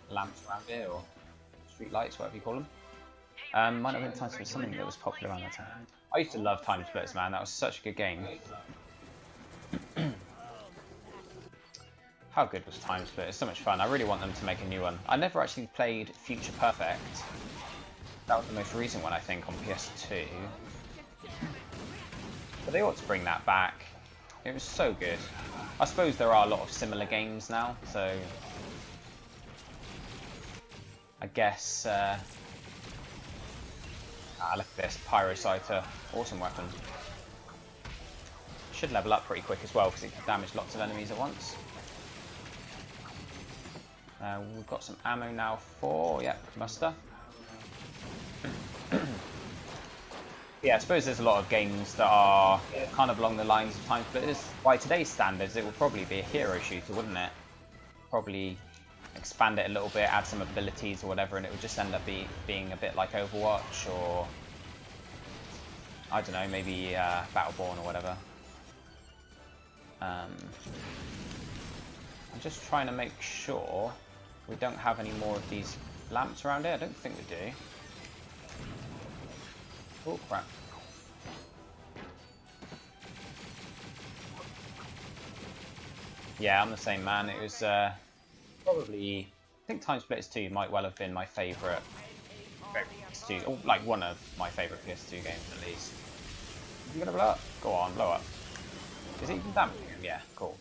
lamps around here, or street lights, whatever you call them. Might have been time for something that was popular around that time. I used to love Time Splitters, man. That was such a good game. How good was Time Splitters? So much fun. I really want them to make a new one. I never actually played Future Perfect. That was the most recent one, I think, on PS2. But they ought to bring that back. It was so good. I suppose there are a lot of similar games now, so... I guess... look at this, Pyrocyter, awesome weapon. Should level up pretty quick as well, because it can damage lots of enemies at once. We've got some ammo now for, yeah, muster. Yeah, I suppose there's a lot of games that are kind of along the lines of Time Splitters. By today's standards, it would probably be a hero shooter, wouldn't it? Probably expand it a little bit, add some abilities or whatever, and it would just end up being a bit like Overwatch, or I don't know, maybe Battleborn or whatever. I'm just trying to make sure we don't have any more of these lamps around here. I don't think we do. Oh crap. Yeah, I'm the same, man. It was probably, I think Time Splitters 2 might well have been my favourite PS2, or like one of my favourite PS2 games at least. You gonna blow up? Go on, blow up. Is it even damaging him? Yeah, cool.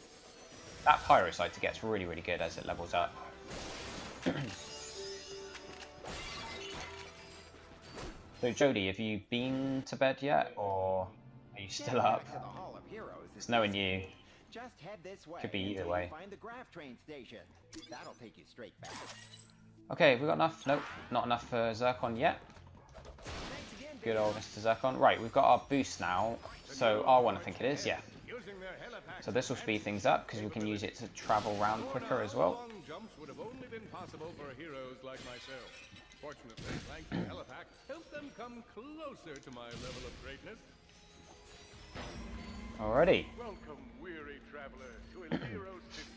That Pyrocyter gets really, really good as it levels up. So Jodie, have you been to bed yet, or are you still up? It's knowing you. Just head this way. Could be either way. Find the graph train station. That'll take you straight back. Okay, have we got enough? Nope, not enough for Zircon yet. Good old Mr. Zircon. Right, we've got our boost now. So R1, I think it is, yeah. So this will speed things up because we can use it to travel around quicker as well. Long jumps would have only been possible for heroes like myself. Fortunately, Clank and Helipack helped them come closer to my level of greatness. Alrighty. Welcome, weary traveler, to a hero city.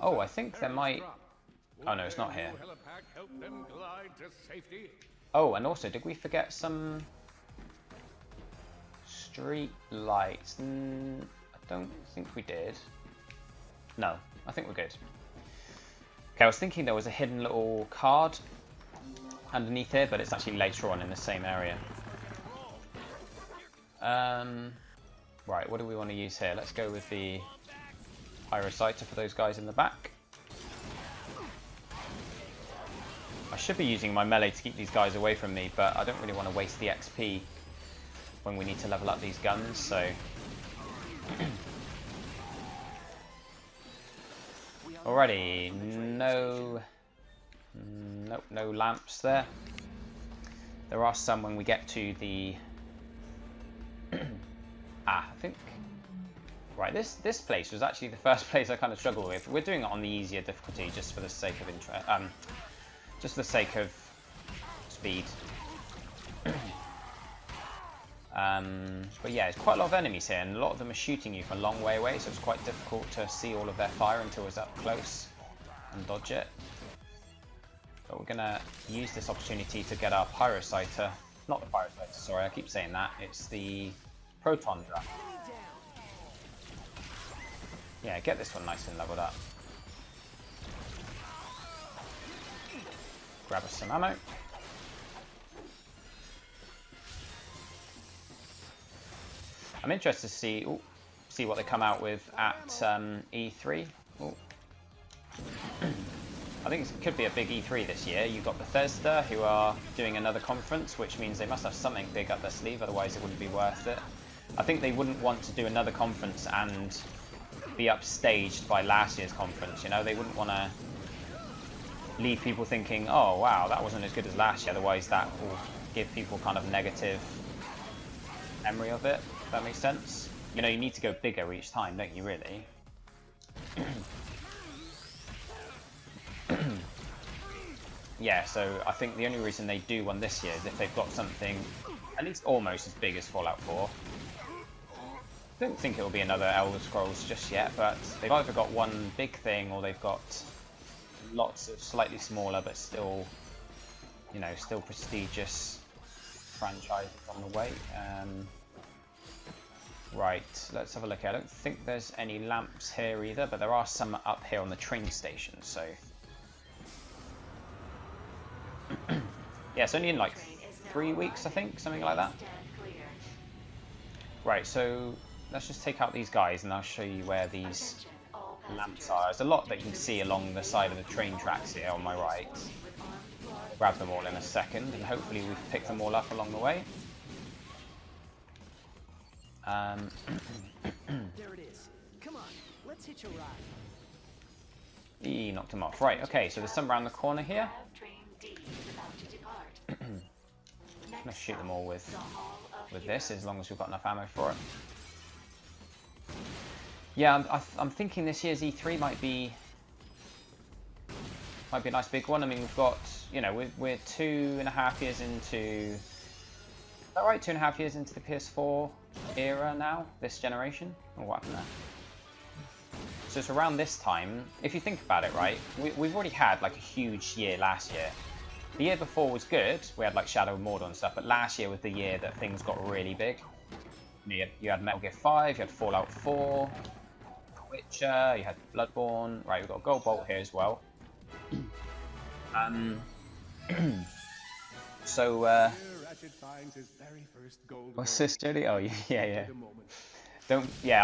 Oh, I think there might... Oh no, it's not here. Helipack helped them glide to safety. Oh, and also, did we forget some street lights? I don't think we did. No, I think we're good. Okay, I was thinking there was a hidden little card underneath here, but it's actually later on in the same area. Right, what do we want to use here? Let's go with the Pyrocyter for those guys in the back. I should be using my melee to keep these guys away from me, but I don't really want to waste the XP when we need to level up these guns, so... Alrighty, no lamps there. There are some when we get to the... I think... Right, this place was actually the first place I kind of struggled with. We're doing it on the easier difficulty just for the sake of just for the sake of speed. But yeah, there's quite a lot of enemies here, and a lot of them are shooting you from a long way away, so it's quite difficult to see all of their fire until it's up close. and dodge it. But we're gonna use this opportunity to get our Pyrocyter. Not the Pyrocyter, sorry, I keep saying that. It's the Proton Drum. Yeah, get this one nice and leveled up. Grab us some ammo. I'm interested to see what they come out with at E3. Ooh. I think it could be a big E3 this year. You've got Bethesda, who are doing another conference, which means they must have something big up their sleeve, otherwise it wouldn't be worth it. I think they wouldn't want to do another conference and be upstaged by last year's conference, you know? They wouldn't want to leave people thinking, oh wow, that wasn't as good as last year, otherwise that will give people kind of negative memory of it, if that makes sense. You know, you need to go bigger each time, don't you, really? Yeah, so I think the only reason they do one this year is if they've got something at least almost as big as Fallout 4. I don't think it will be another Elder Scrolls just yet, but they've either got one big thing or they've got lots of slightly smaller but still, you know, still prestigious franchises on the way. Right, let's have a look. I don't think there's any lamps here either, but there are some up here on the train station, so... Yeah, it's only in like 3 weeks, I think, something like that. Right, so let's just take out these guys and I'll show you where these lamps are. There's a lot that you can see along the side of the train tracks here on my right. I'll grab them all in a second and hopefully we've picked them all up along the way. There it is. Come on, let's hitch a ride. He knocked him off. Right, okay, so there's some around the corner here. I'm gonna shoot them all with this, as long as we've got enough ammo for it. Yeah, I'm thinking this year's E3 might be a nice big one. I mean, we've got, you know, we're 2.5 years into. Is that right? 2.5 years into the PS4 era now, this generation. Or what happened there? So it's around this time. If you think about it, right, we've already had like a huge year last year. The year before was good. We had like Shadow of Mordor and stuff, but last year was the year that things got really big. You had Metal Gear 5, you had Fallout 4, Witcher, you had Bloodborne. Right, we've got a gold bolt here as well. So, Ratchet finds his very first gold what's this, Jody? Oh, yeah.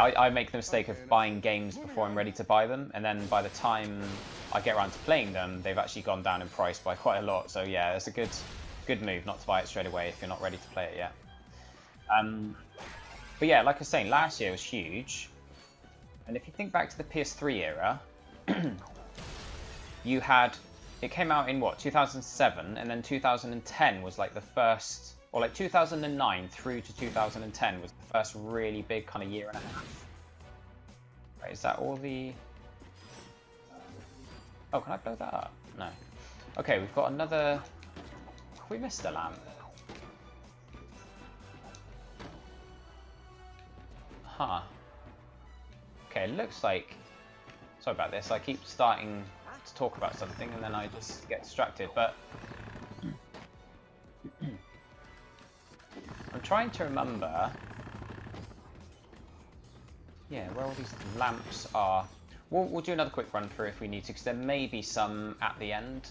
I make the mistake of buying games before I'm ready to buy them, and then by the time I get around to playing them, they've actually gone down in price by quite a lot. So yeah, it's a good move not to buy it straight away if you're not ready to play it yet. But yeah, like I was saying, last year was huge, and if you think back to the PS3 era, it came out in what, 2007, and then 2010 was like the first. Or like 2009 through to 2010 was the first really big kind of year and a half. Right, is that all the... Oh, can I blow that up? No. Okay, we've got another... Have we missed a lamp? Huh. Okay, it looks like... Sorry about this, I keep starting to talk about something and then I just get distracted, but... I'm trying to remember, yeah, where all these lamps are. We'll do another quick run through if we need to, because there may be some at the end.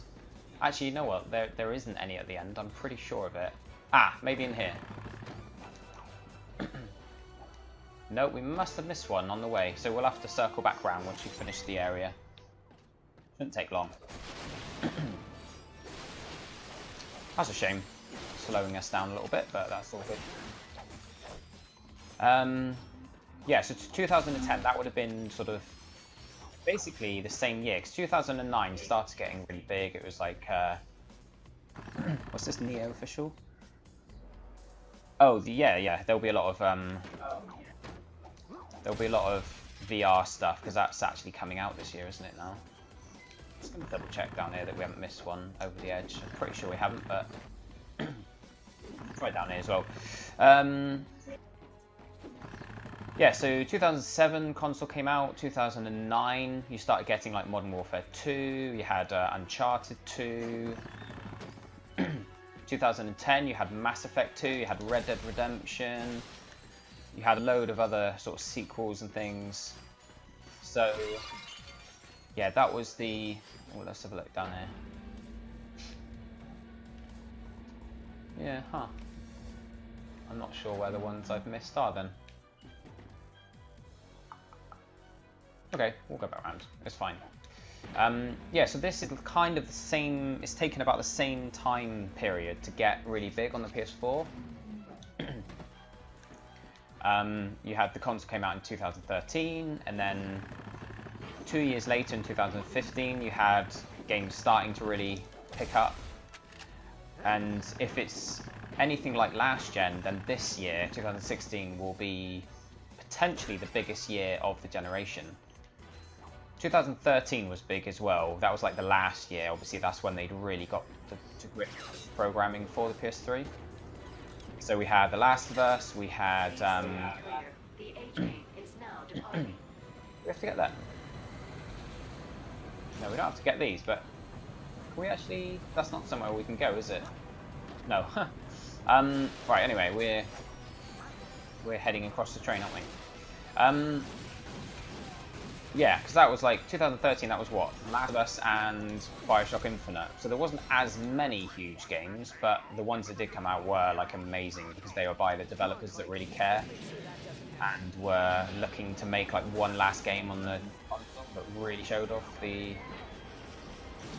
Actually, you know what? There isn't any at the end. I'm pretty sure of it. Ah, maybe in here. No, we must have missed one on the way, so we'll have to circle back round once we finish the area. Shouldn't take long. That's a shame. Slowing us down a little bit, but that's all good. Yeah, so 2010, that would have been sort of basically the same year, because 2009 started getting really big. It was like, what's this, Neo official? Oh, yeah, there'll be a lot of VR stuff, because that's actually coming out this year, isn't it now? Just gonna double check down here that we haven't missed one over the edge. I'm pretty sure we haven't, but right down here as well. Yeah, so 2007 console came out. 2009 you started getting like Modern Warfare 2. You had Uncharted 2. 2010 you had Mass Effect 2. You had Red Dead Redemption. You had a load of other sort of sequels and things. So yeah, that was the. Oh, let's have a look down here. Yeah, huh. I'm not sure where the ones I've missed are then. Okay, we'll go back around. It's fine. Yeah, so this is kind of the same. It's taken about the same time period to get really big on the PS4. You had the console came out in 2013, and then 2 years later in 2015, you had games starting to really pick up. And if it's anything like last gen, then this year, 2016, will be potentially the biggest year of the generation. 2013 was big as well. That was like the last year. Obviously, that's when they'd really got to grip programming for the PS3. So we had The Last of Us. We had. We have to get that. No, we don't have to get these, but can we actually? That's not somewhere we can go, is it? No. Right. Anyway, we're heading across the train, aren't we? Yeah, because that was like 2013. That was what? Last of Us and BioShock Infinite. So there wasn't as many huge games, but the ones that did come out were like amazing because they were by the developers that really care and were looking to make like one last game on the console that really showed off the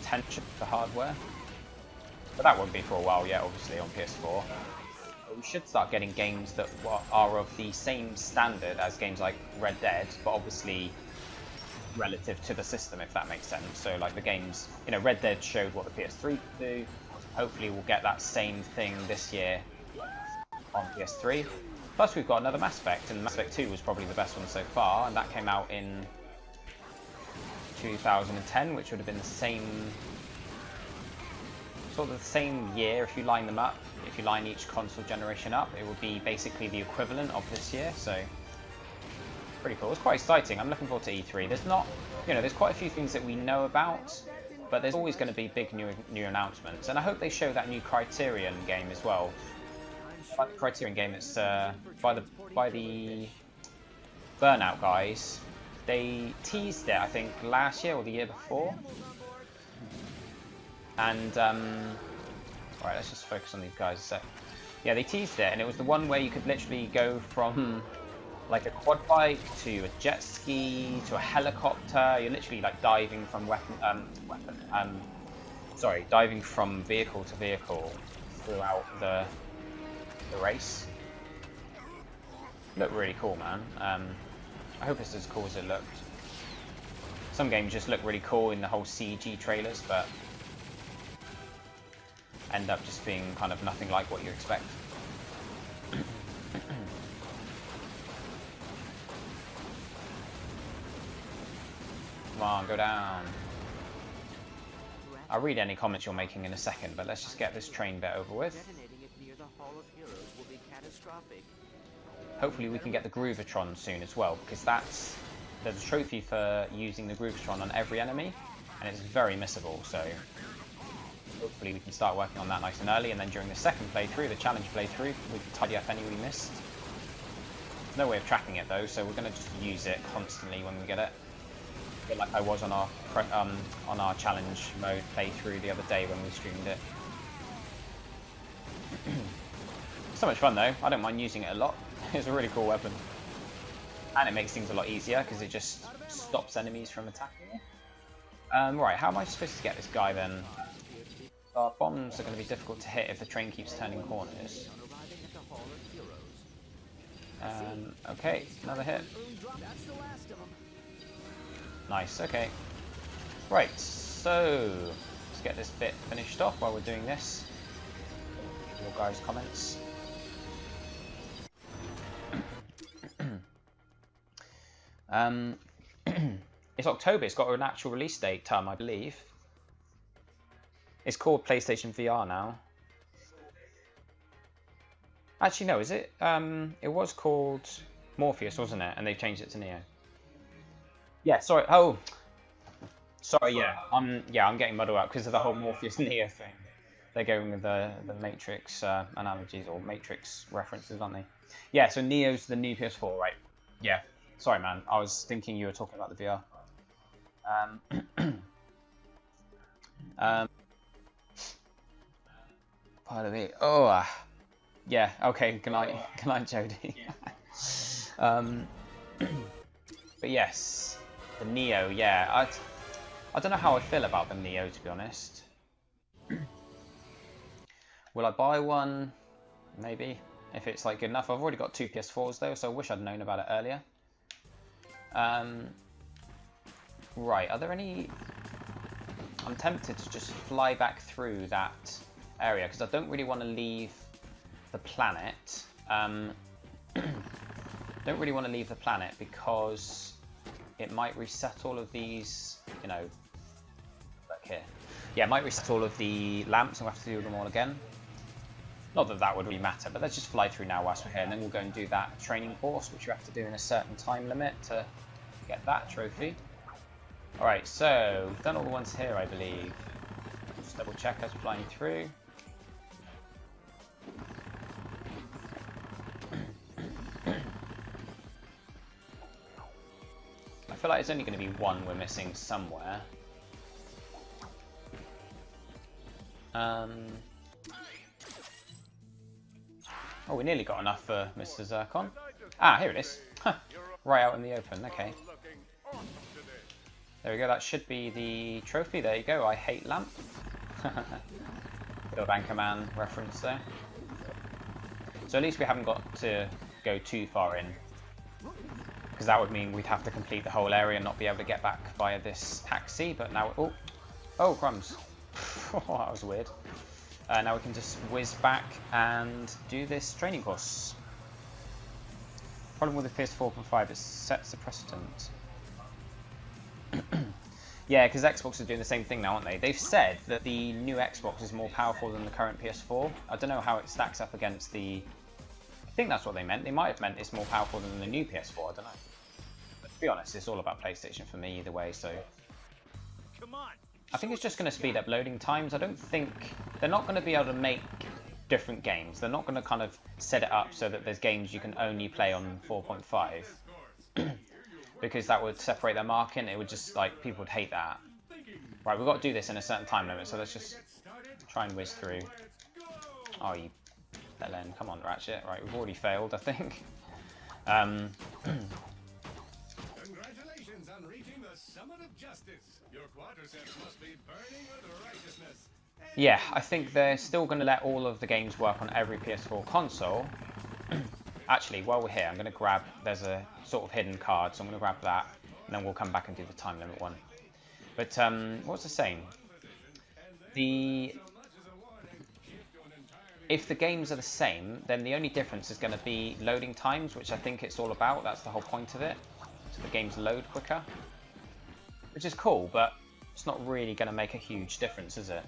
potential for hardware. But that won't be for a while yet, obviously, on PS4. But we should start getting games that are of the same standard as games like Red Dead, but obviously relative to the system, if that makes sense. So like the games, you know, Red Dead showed what the PS3 could do. Hopefully we'll get that same thing this year on PS3. Plus we've got another Mass Effect, and Mass Effect 2 was probably the best one so far, and that came out in 2010, which would have been the same, sort of the same year if you line them up. If you line each console generation up, it would be basically the equivalent of this year, so pretty cool. It's quite exciting. I'm looking forward to E3. There's not, you know, there's quite a few things that we know about, but there's always going to be big new announcements, and I hope they show that new Criterion game as well. I like the Criterion game that's by the Burnout guys. They teased it, I think, last year or the year before. And alright, let's just focus on these guys a sec. Yeah, they teased it, and it was the one where you could literally go from like a quad bike to a jet ski to a helicopter. You're literally like diving from diving from vehicle to vehicle throughout the race. Looked really cool, man. I hope it's as cool as it looked. Some games just look really cool in the whole CG trailers, but end up just being kind of nothing like what you expect. Come on, go down. I'll read any comments you're making in a second, but let's just get this train bit over with. Detonating it near the Hall of Heroes will be catastrophic. Hopefully we can get the Groovatron soon as well, because there's a trophy for using the Groovatron on every enemy, and it's very missable, so hopefully we can start working on that nice and early, and then during the second playthrough, the challenge playthrough, we can tidy up any we missed. There's no way of tracking it though, so we're going to just use it constantly when we get it. A bit like I was on our challenge mode playthrough the other day when we streamed it. So much fun though, I don't mind using it a lot. It's a really cool weapon. And it makes things a lot easier because it just stops enemies from attacking you. Right, how am I supposed to get this guy then? Our bombs are going to be difficult to hit if the train keeps turning corners. Okay, another hit. Nice, okay. Right, so let's get this bit finished off while we're doing this. Your guys' comments. It's October, it's got an actual release date, I believe. It's called PlayStation VR now. Actually, no, is it? It was called Morpheus, wasn't it? And they changed it to Neo. Yeah, sorry. Oh, sorry. Yeah, I'm getting muddled up because of the whole Morpheus Neo thing. They're going with the Matrix analogies or Matrix references, aren't they? Yeah. So Neo's the new PS4, right? Yeah. Sorry, man. I was thinking you were talking about the VR. Pardon me. Oh, yeah. Okay. Good night, Jodie. But yes, the Neo. Yeah, I don't know how I feel about the Neo, to be honest. Will I buy one? Maybe, if it's like good enough. I've already got 2 PS4s though, so I wish I'd known about it earlier. Right, are there any... I'm tempted to just fly back through that area, because I don't really want to leave the planet. Don't really want to leave the planet, because it might reset all of these, you know... Look here. Yeah, it might reset all of the lamps, and we'll have to do them all again. Not that that would really matter, but let's just fly through now whilst we're here, and then we'll go and do that training course, which you have to do in a certain time limit to get that trophy. Alright, so we've done all the ones here, I believe. Just double check as we're flying through. I feel like it's only going to be one we're missing somewhere. Oh, we nearly got enough for Mr. Zircon. Ah, here it is. Right out in the open, okay. There we go, that should be the trophy. There you go, I hate lamp. Little Anchorman reference there. So at least we haven't got to go too far in, because that would mean we'd have to complete the whole area and not be able to get back via this taxi, but now... Oh, crumbs. That was weird. Now we can just whiz back and do this training course. Problem with the PS4 and 5, it sets the precedent. Yeah, because Xbox are doing the same thing now, aren't they? They've said that the new Xbox is more powerful than the current PS4. I don't know how it stacks up against the... I think that's what they meant. They might have meant it's more powerful than the new PS4, I don't know. But to be honest, it's all about PlayStation for me either way, so... Come on. I think it's just going to speed up loading times. I don't think... They're not going to be able to make different games. They're not going to kind of set it up so that there's games you can only play on 4.5. Because that would separate their market, and it would just, like, people would hate that. Right, we've got to do this in a certain time limit, so let's just try and whiz through. Oh, you bellend. Come on, Ratchet. Right, we've already failed, I think. Congratulations on reaching the summit of justice. Your quadriceps must be burning with righteousness. Yeah, I think they're still going to let all of the games work on every PS4 console. Actually, while we're here, I'm going to grab... There's a sort of hidden card, so I'm going to grab that, and then we'll come back and do the time limit one. But, what was I saying? If the games are the same, then the only difference is going to be loading times, which I think it's all about. That's the whole point of it. So the games load quicker. Which is cool, but it's not really going to make a huge difference, is it?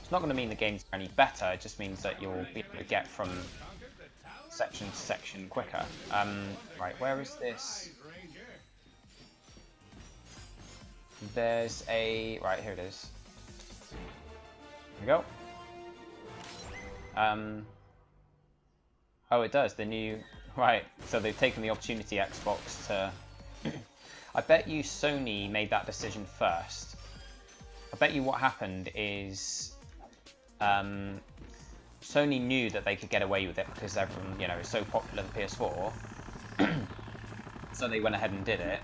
It's not going to mean the games are any better, it just means that you'll be able to get from section to section quicker. Right, where is this? There's a... Right, here it is. Here we go. Oh, it does, the new... Right, so they've taken the opportunity, Xbox, to... I bet you Sony made that decision first. I bet you what happened is... Sony knew that they could get away with it because everyone, you know, is so popular, the PS4. So they went ahead and did it.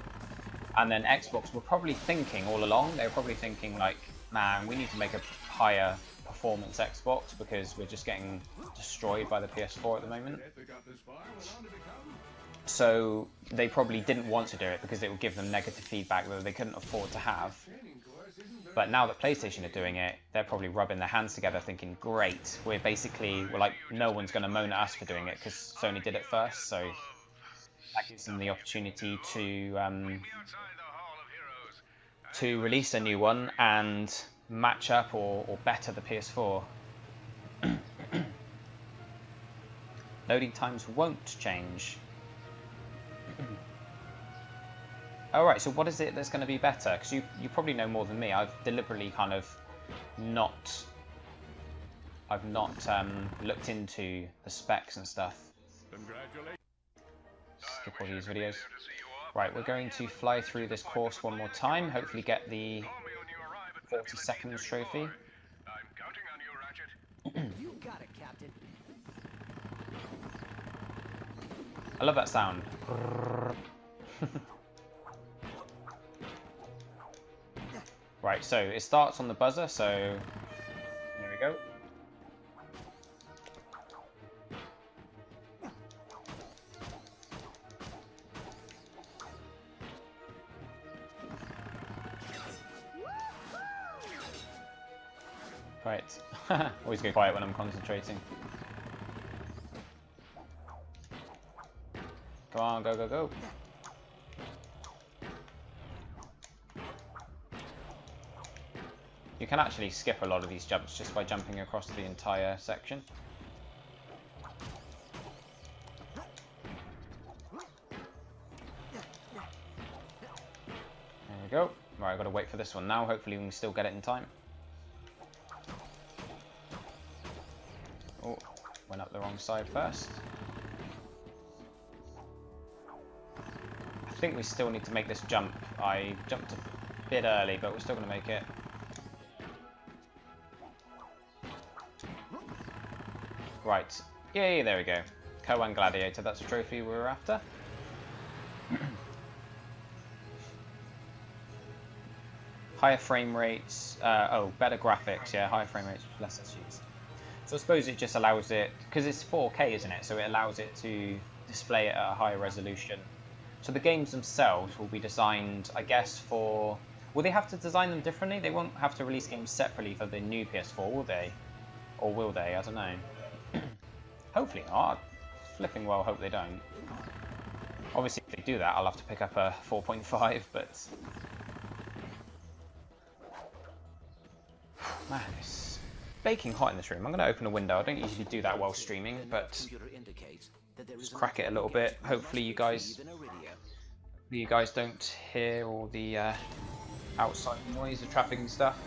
And then Xbox were probably thinking all along, they were probably thinking like, man, we need to make a higher performance Xbox because we're just getting destroyed by the PS4 at the moment. So they probably didn't want to do it because it would give them negative feedback that they couldn't afford to have. But now that PlayStation are doing it, they're probably rubbing their hands together thinking, great, we're like, no one's going to moan at us for doing it because Sony did it first, so that gives them the opportunity to release a new one and match up or better the PS4. Loading times won't change. Alright, so what is it that's going to be better? Because you probably know more than me. I've deliberately kind of not... I've not looked into the specs and stuff. Congratulations. Skip all these videos. Right, we're going to fly through this course one more time. Hopefully get the 40 seconds trophy. I'm counting on you, Ratchet. You got it, Captain. I love that sound. Right, so it starts on the buzzer, so there we go. Right, always go quiet when I'm concentrating. Come on, go, go, go. You can actually skip a lot of these jumps just by jumping across the entire section. There we go. Right, I've got to wait for this one now. Hopefully we can still get it in time. Oh, went up the wrong side first. I think we still need to make this jump. I jumped a bit early, but we're still going to make it. Right. Yay, there we go. Koan Gladiator, that's a trophy we were after. Higher frame rates. Oh, better graphics, yeah, higher frame rates, less issues. So I suppose it just allows it, because it's 4K, isn't it? So it allows it to display it at a higher resolution. So the games themselves will be designed, I guess, for... Will they have to design them differently? They won't have to release games separately for the new PS4, will they? Or will they? I don't know. Hopefully not. I flipping well hope they don't. Obviously, if they do that, I'll have to pick up a 4.5, but... Man, it's baking hot in this room. I'm going to open a window. I don't usually do that while streaming, but just crack it a little bit. Hopefully you guys don't hear all the outside noise, the traffic and stuff.